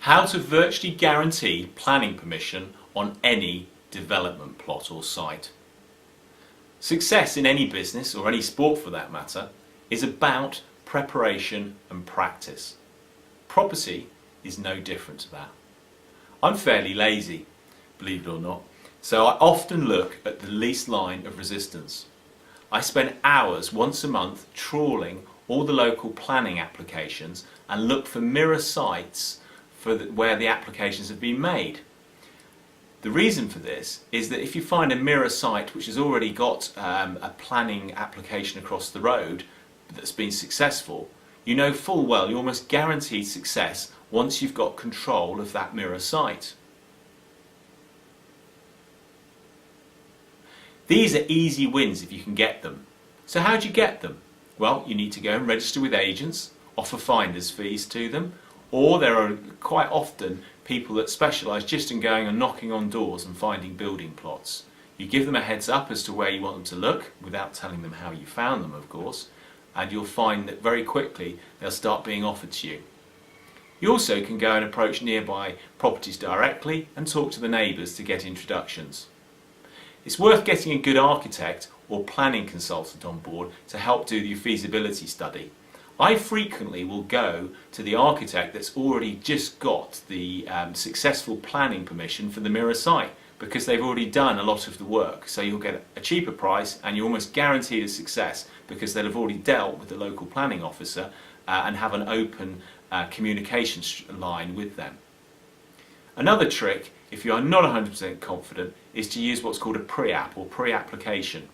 How to virtually guarantee planning permission on any development plot or site. Success in any business, or any sport for that matter, is about preparation and practice. Property is no different to that. I'm fairly lazy, believe it or not, so I often look at the least line of resistance. I spend hours once a month trawling all the local planning applications and look for mirror sites where the applications have been made. The reason for this is that if you find a mirror site which has already got a planning application across the road that's been successful, you know full well you're almost guaranteed success once you've got control of that mirror site. These are easy wins if you can get them. So how do you get them? Well, you need to go and register with agents, offer finder's fees to them, or there are quite often people that specialise just in going and knocking on doors and finding building plots. You give them a heads up as to where you want them to look, without telling them how you found them, of course, and you'll find that very quickly they'll start being offered to you. You also can go and approach nearby properties directly and talk to the neighbours to get introductions. It's worth getting a good architect or planning consultant on board to help do your feasibility study. I frequently will go to the architect that's already just got the successful planning permission for the mirror site, because they've already done a lot of the work, so you'll get a cheaper price and you're almost guaranteed a success because they'll have already dealt with the local planning officer and have an open communication line with them. Another trick, if you are not 100% confident, is to use what's called a pre-app or pre-application.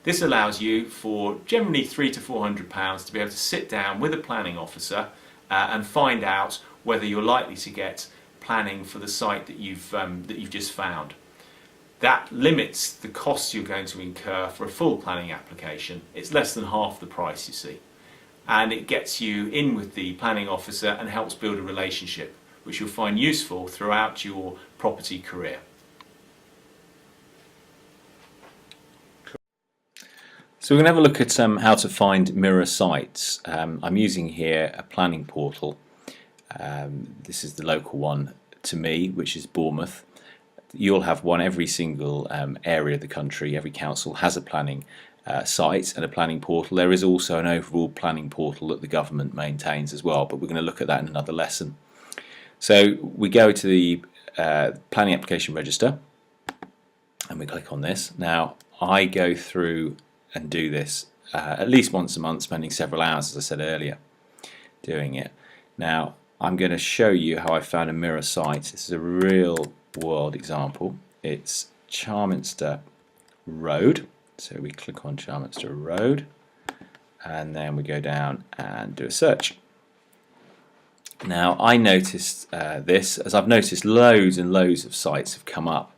This allows you for generally £300 to £400 to be able to sit down with a planning officer and find out whether you're likely to get planning for the site that you've just found. That limits the costs you're going to incur for a full planning application. It's less than half the price, you see, and it gets you in with the planning officer and helps build a relationship, which you'll find useful throughout your property career. So we're going to have a look at how to find mirror sites. I'm using here a planning portal. This is the local one to me, which is Bournemouth. You'll have one every single area of the country. Every council has a planning site and a planning portal. There is also an overall planning portal that the government maintains as well, but we're going to look at that in another lesson. So we go to the planning application register and we click on this. Now I go through and do this at least once a month, spending several hours, as I said earlier, doing it. Now I'm going to show you how I found a mirror site. This is a real world example. It's Charminster Road. So we click on Charminster Road and then we go down and do a search. Now I noticed this, as I've noticed loads and loads of sites have come up,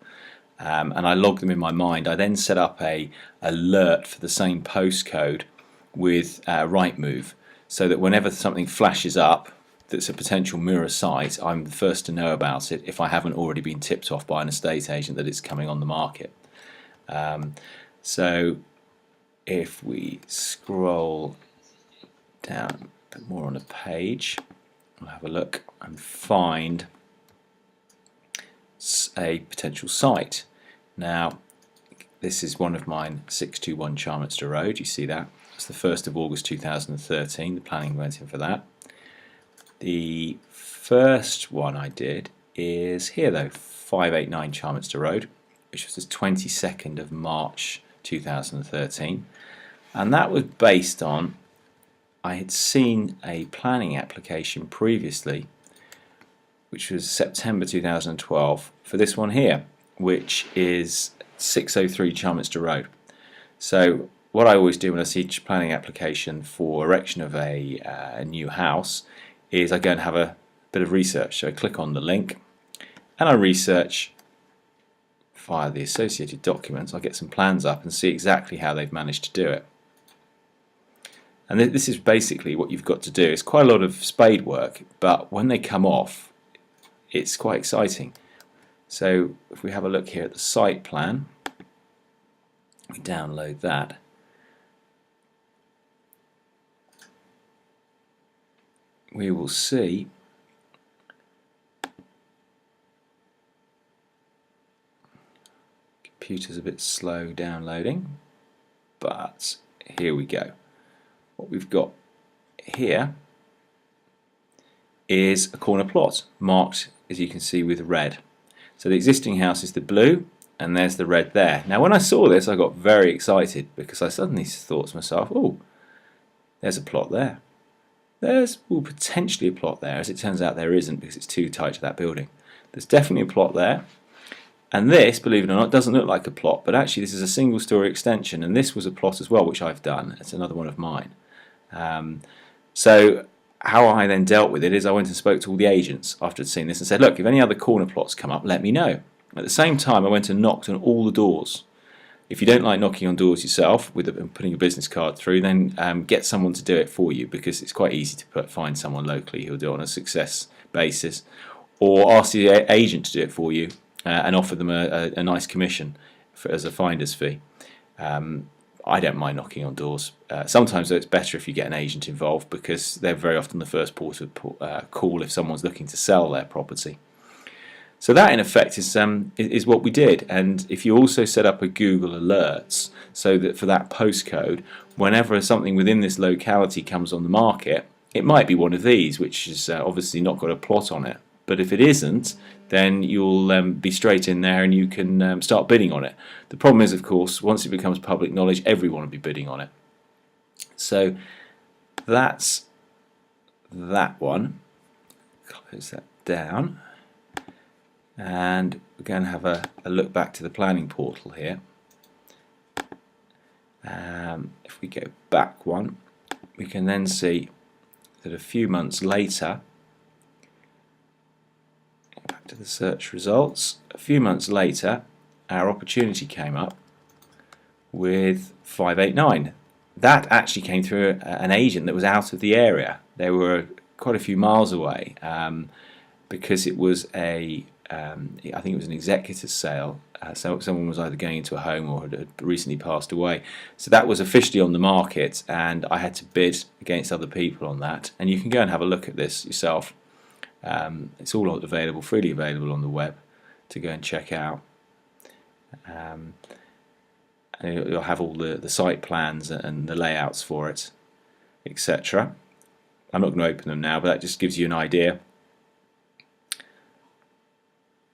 and I log them in my mind. I then set up a alert for the same postcode with Rightmove, so that whenever something flashes up that's a potential mirror site, I'm the first to know about it if I haven't already been tipped off by an estate agent that it's coming on the market. So if we scroll down a bit more on a page, we'll have a look and find a potential site. Now this is one of mine, 621 Charminster Road. You see that? It's the 1st of August 2013. The planning went in for that. The first one I did is here though, 589 Charminster Road, which was the 22nd of March 2013, and that was based on I had seen a planning application previously, which was September 2012, for this one here, which is 603 Charminster Road. So what I always do when I see a planning application for erection of a new house is I go and have a bit of research. So I click on the link and I research via the associated documents. I get some plans up and see exactly how they've managed to do it. And this is basically what you've got to do. It's quite a lot of spade work, but when they come off, it's quite exciting. So if we have a look here at the site plan, we download that. We will see Computer's a bit slow downloading, but here we go. What we've got here is a corner plot marked, as you can see, with red. So the existing house is the blue, and there's the red there. Now when I saw this, I got very excited because I suddenly thought to myself, oh, there's a plot there. There's potentially a plot there. As it turns out, there isn't, because it's too tight to that building. There's definitely a plot there. And this, believe it or not, doesn't look like a plot, but actually this is a single story extension, and this was a plot as well, which I've done. It's another one of mine. So how I then dealt with it is I went and spoke to all the agents after I'd seen this and said, look, if any other corner plots come up, let me know. At the same time, I went and knocked on all the doors. If you don't like knocking on doors yourself and putting a business card through, then get someone to do it for you, because it's quite easy to find someone locally who'll do it on a success basis, or ask the agent to do it for you and offer them a nice commission as a finder's fee. I don't mind knocking on doors. Sometimes though, it's better if you get an agent involved, because they're very often the first port of call if someone's looking to sell their property. So that in effect is what we did. And if you also set up a Google Alerts, so that for that postcode, whenever something within this locality comes on the market, it might be one of these, which is obviously not got a plot on it. But if it isn't, then you'll be straight in there and you can start bidding on it. The problem is, of course, once it becomes public knowledge, everyone will be bidding on it. So that's that one. Close that down. And we're going to have a look back to the planning portal here. If we go back one, we can then see that a few months later, back to the search results, a few months later our opportunity came up with 589. That actually came through an agent that was out of the area. They were quite a few miles away, because it was I think it was an executor's sale. So someone was either going into a home or had recently passed away. So that was officially on the market, and I had to bid against other people on that. And you can go and have a look at this yourself. It's all available, freely available on the web to go and check out. And you'll have all the site plans and the layouts for it, etc. I'm not going to open them now, but that just gives you an idea.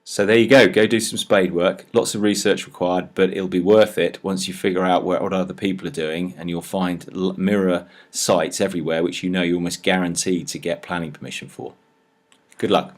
So there you go do some spade work. Lots of research required, but it'll be worth it once you figure out what other people are doing, and you'll find mirror sites everywhere which you know you're almost guaranteed to get planning permission for. Good luck.